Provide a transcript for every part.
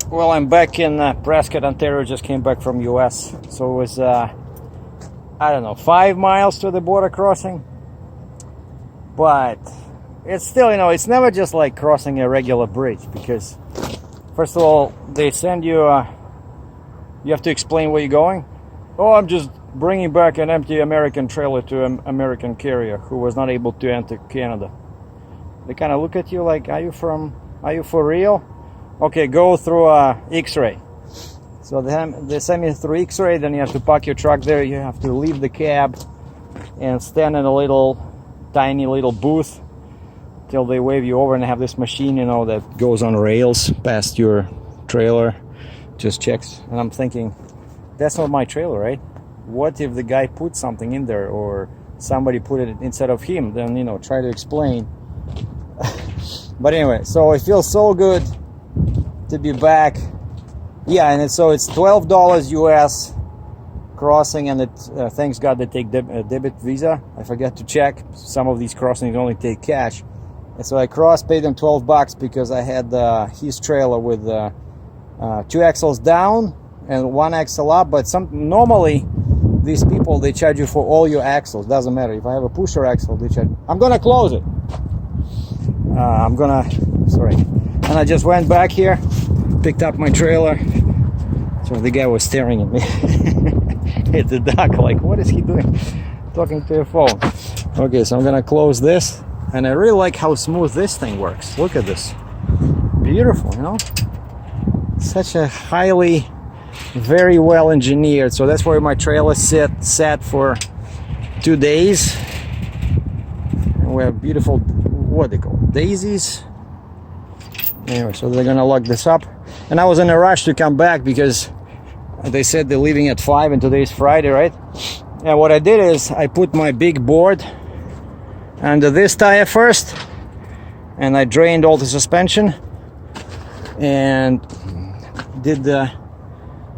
Well, I'm back in Prescott, Ontario. Just came back from US. So it was, I don't know, 5 miles to the border crossing. But it's still, it's never just like crossing a regular bridge. Because, first of all, they send you, you have to explain where you're going. Oh, I'm just bringing back an empty American trailer to an American carrier who was not able to enter Canada. They kind of look at you like, are you for real? Okay, go through X-ray. So they send me through X-ray, then you have to park your truck there, you have to leave the cab and stand in a tiny little booth till they wave you over, and they have this machine, that goes on rails past your trailer, just checks. And I'm thinking, that's not my trailer, right? What if the guy put something in there, or somebody put it instead of him? Then, try to explain. But anyway, so it feels so good to be back. Yeah, and it's $12 US crossing, and thanks God they take debit Visa. I forgot to check. Some of these crossings only take cash. And so I paid them $12 because I had his trailer with 2 axles down and 1 axle up. But normally these people, they charge you for all your axles. Doesn't matter. If I have a pusher axle, they charge. I'm gonna close it. Sorry. And I just went back here, picked up my trailer. So the guy was staring at me. Hit the dock like, what is he doing? Talking to a phone. Okay, so I'm gonna close this. And I really like how smooth this thing works. Look at this. Beautiful, Such a very well engineered. So that's where my trailer sat for 2 days. And we have beautiful, what they call daisies. Anyway, so they're gonna lock this up. And I was in a rush to come back because they said they're leaving at 5 and today's Friday, right? And what I did is I put my big board under this tire first, and I drained all the suspension and did the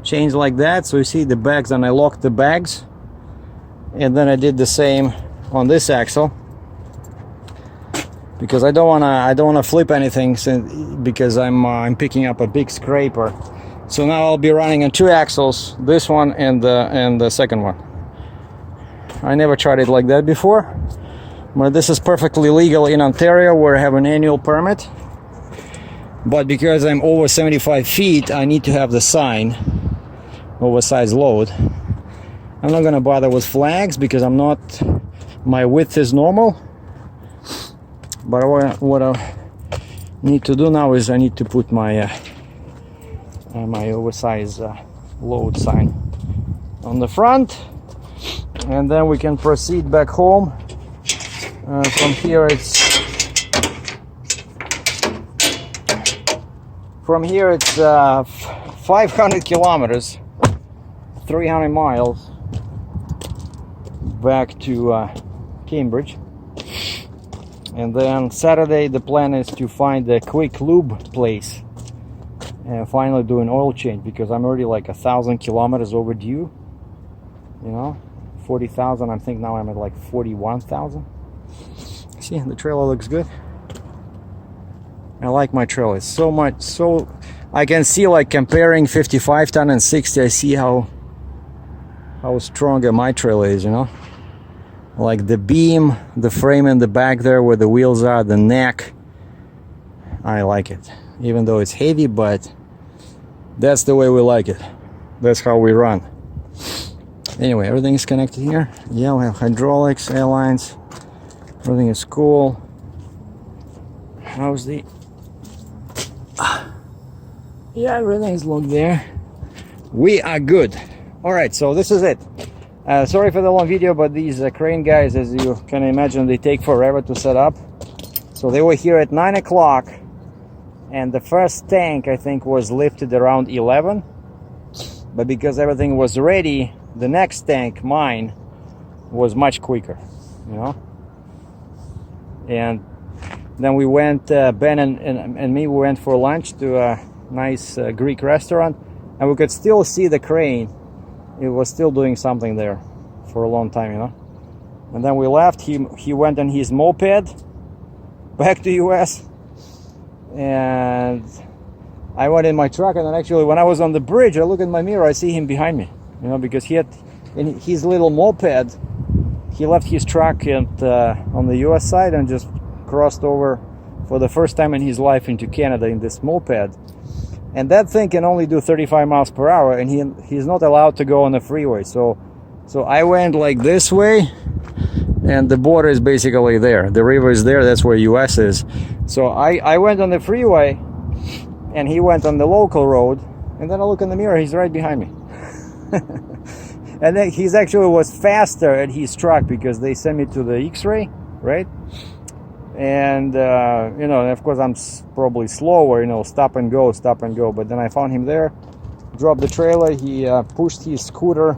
change like that. So you see the bags, and I locked the bags, and then I did the same on this axle because I don't wanna flip anything because I'm picking up a big scraper. So now I'll be running on 2 axles, this one and the second one. I never tried it like that before, but this is perfectly legal in Ontario, where I have an annual permit. But because I'm over 75 feet, I need to have the sign, oversized load. I'm not gonna bother with flags because my width is normal. But what I need to do now is I need to put my my oversized load sign on the front, and then we can proceed back home. From here it's 500 kilometers, 300 miles back to Cambridge. And then Saturday the plan is to find a quick lube place and finally do an oil change, because I'm already like 1,000 kilometers overdue. 40,000. I think now I'm at like 41,000. See, the trailer looks good. I like my trailer. It's so I can see, like, comparing 55 ton and 60, I see how stronger my trailer is, like the beam, the frame in the back there where the wheels are, the neck. I like it, even though it's heavy, but that's the way we like it. That's how we run. Anyway, everything is connected here. Yeah, we have hydraulics, airlines, everything is cool. How's the yeah, everything is locked there. We are good. All right, so this is it. Sorry for the long video, but these crane guys, as you can imagine, they take forever to set up. So they were here at 9 o'clock, and the first tank, I think, was lifted around 11. But because everything was ready, the next tank, mine, was much quicker, And then we went, Ben and me, we went for lunch to a nice Greek restaurant, and we could still see the crane. It was still doing something there for a long time, And then we left. He went on his moped back to US, and I went in my truck, and then actually when I was on the bridge, I look in my mirror, I see him behind me, you know, because he had in his little moped, he left his truck on the US side and just crossed over for the first time in his life into Canada in this moped. And that thing can only do 35 miles per hour, and he's not allowed to go on the freeway. So I went like this way, and the border is basically there. The river is there, that's where US is. So I went on the freeway, and he went on the local road, and then I look in the mirror, he's right behind me. And then he's actually was faster at his truck because they sent me to the X-ray, right? And you know, of course I'm probably slower, you know, stop and go. But then I found him there, dropped the trailer, he pushed his scooter.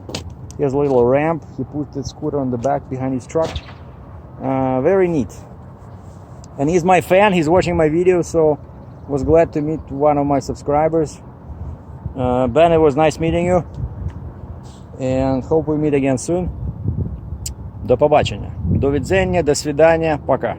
He has a little ramp, he put the scooter on the back behind his truck. Very neat. And he's my fan, he's watching my videos, so was glad to meet one of my subscribers. Ben, it was nice meeting you, and hope we meet again soon. До побачення, до відзення, до свидання, пока.